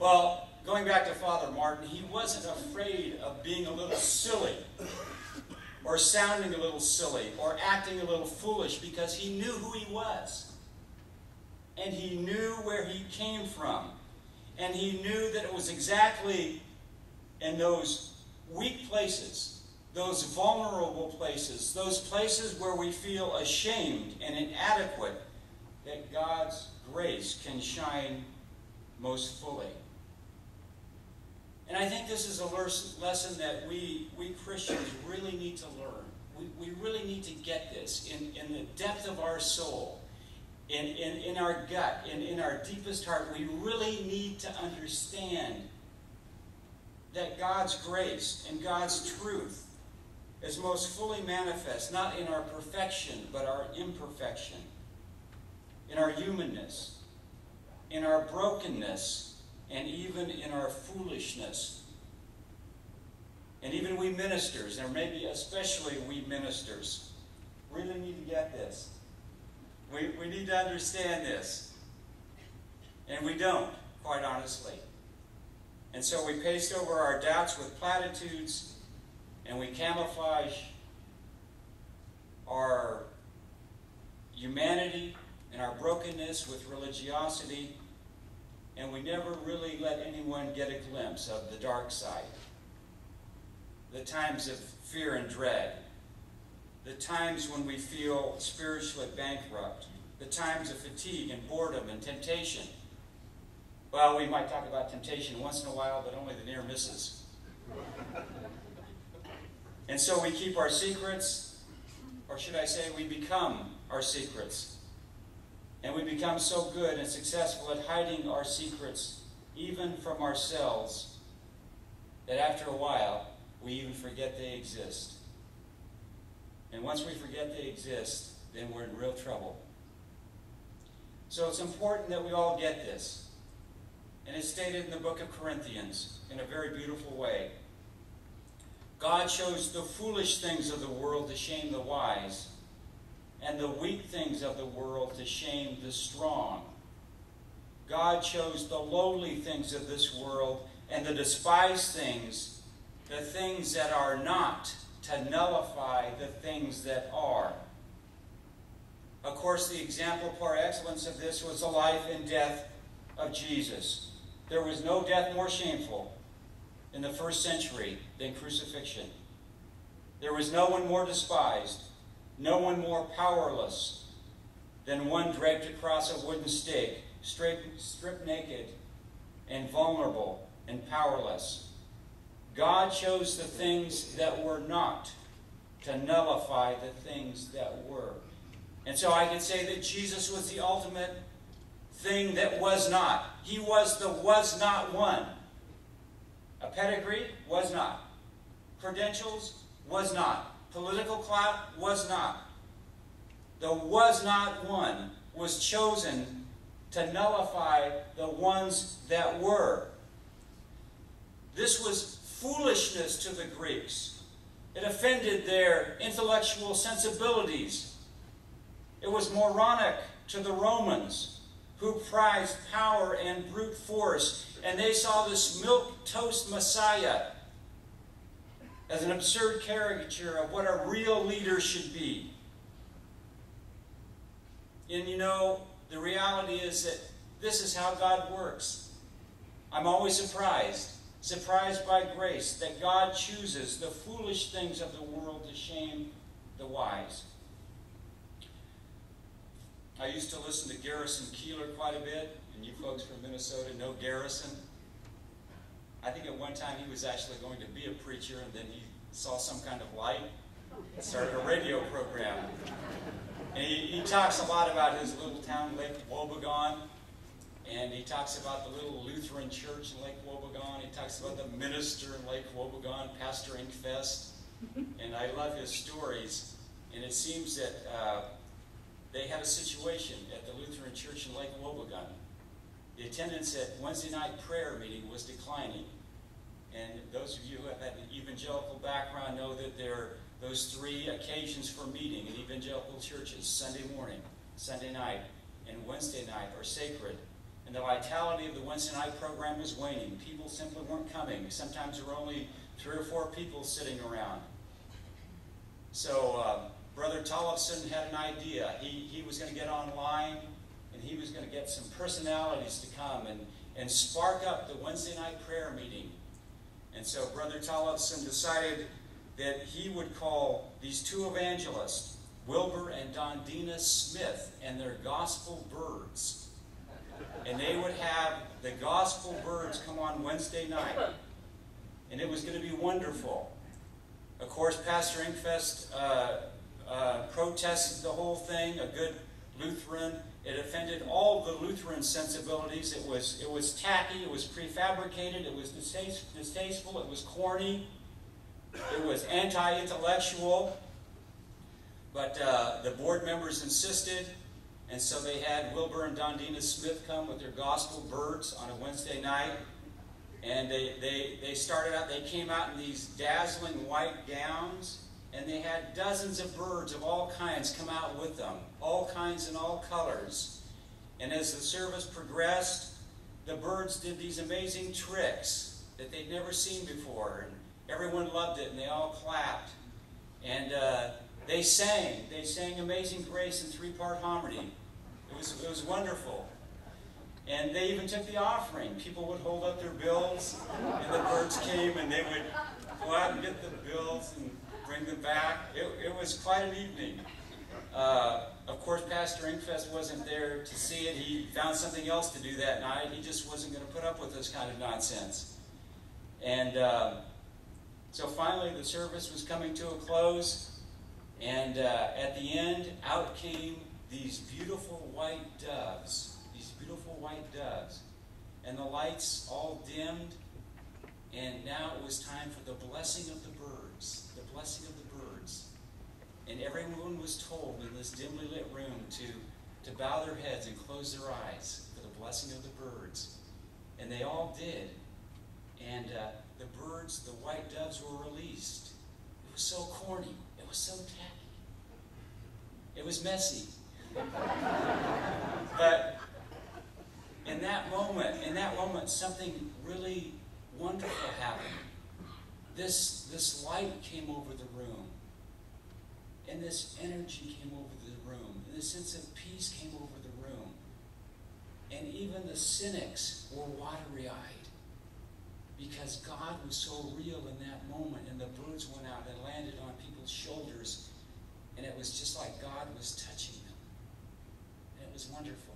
Well, going back to Father Martin, he wasn't afraid of being a little silly, or sounding a little silly, or acting a little foolish, because he knew who he was. And he knew where he came from. And he knew that it was exactly in those weak places, those vulnerable places, those places where we feel ashamed and inadequate, that God's grace can shine most fully. And I think this is a lesson that we Christians really need to learn. We really need to get this in the depth of our soul, in our gut, in our deepest heart. We really need to understand that God's grace and God's truth is most fully manifest, not in our perfection, but our imperfection, in our humanness, in our brokenness, and even in our foolishness. And even we ministers, or maybe especially we ministers, really need to get this. We need to understand this. And we don't, quite honestly. And so we paste over our doubts with platitudes, and we camouflage our humanity and our brokenness with religiosity, and we never really let anyone get a glimpse of the dark side. The times of fear and dread, the times when we feel spiritually bankrupt, the times of fatigue and boredom and temptation. Well, we might talk about temptation once in a while, but only the near misses. And so we keep our secrets, or should I say we become our secrets. And we become so good and successful at hiding our secrets, even from ourselves, that after a while, we even forget they exist. And once we forget they exist, then we're in real trouble. So it's important that we all get this. And it's stated in the book of Corinthians in a very beautiful way. God chose the foolish things of the world to shame the wise, and the weak things of the world to shame the strong. God chose the lowly things of this world and the despised things, the things that are not, to nullify the things that are. Of course, the example par excellence of this was the life and death of Jesus. There was no death more shameful in the first century than crucifixion. There was no one more despised, no one more powerless than one dragged across a wooden stake, stripped naked and vulnerable and powerless. God chose the things that were not to nullify the things that were. And so I could say that Jesus was the ultimate thing that was not. He was the was not one. A pedigree? Was not. Credentials? Was not. Political clout? Was not. The was not one was chosen to nullify the ones that were. This was foolishness to the Greeks. It offended their intellectual sensibilities. It was moronic to the Romans, who prized power and brute force, and they saw this milquetoast Messiah as an absurd caricature of what a real leader should be. And you know, the reality is that this is how God works. I'm always surprised by grace, that God chooses the foolish things of the world to shame the wise. I used to listen to Garrison Keillor quite a bit, and you folks from Minnesota know Garrison. I think at one time he was actually going to be a preacher, and then he saw some kind of light and started a radio program. And he talks a lot about his little town, Lake Wobegon, and he talks about the little Lutheran church in Lake Wobegon. He talks about the minister in Lake Wobegon, Pastor Inkfest, and I love his stories. And it seems that they had a situation at the Lutheran church in Lake Wobegon. The attendance at Wednesday night prayer meeting was declining. And those of you who have had an evangelical background know that there are those three occasions for meeting in evangelical churches: Sunday morning, Sunday night, and Wednesday night are sacred. And the vitality of the Wednesday night program was waning. People simply weren't coming. Sometimes there were only 3 or 4 people sitting around. So Brother Tollefson had an idea. He was going to get online, and he was going to get some personalities to come and spark up the Wednesday night prayer meeting. And so Brother Tollefson decided that he would call these 2 evangelists, Wilbur and Dondina Smith, and their gospel birds. And they would have the gospel birds come on Wednesday night. And it was going to be wonderful. Of course, Pastor Inkfest protested the whole thing, a good Lutheran. It offended all the Lutheran sensibilities. It was tacky, it was prefabricated, it was distasteful, it was corny, it was anti-intellectual. But the board members insisted, and so they had Wilbur and Dondina Smith come with their gospel birds on a Wednesday night. And they started out, they came out in these dazzling white gowns, and they had dozens of birds of all kinds come out with them, all kinds and all colors. And as the service progressed, the birds did these amazing tricks that they'd never seen before. And everyone loved it, and they all clapped. And they sang Amazing Grace in 3-part harmony. It was wonderful. And they even took the offering. People would hold up their bills, and the birds came, and they would go out and get the bills and bring them back. It was quite an evening. Of course, Pastor Inkfest wasn't there to see it. He found something else to do that night. He just wasn't going to put up with this kind of nonsense. And so finally, the service was coming to a close, and at the end, out came these beautiful white doves. Beautiful white doves. And the lights all dimmed, and now it was time for the blessing of the birds. The blessing of the birds. And everyone was told in this dimly lit room to bow their heads and close their eyes for the blessing of the birds. And they all did. And the birds, the white doves, were released. It was so corny. It was so tacky. It was messy. But in that moment, something really wonderful happened. This light came over the room, and this energy came over the room, and this sense of peace came over the room. And even the cynics were watery-eyed, because God was so real in that moment, and the birds went out and landed on people's shoulders, and it was just like God was touching them. And it was wonderful.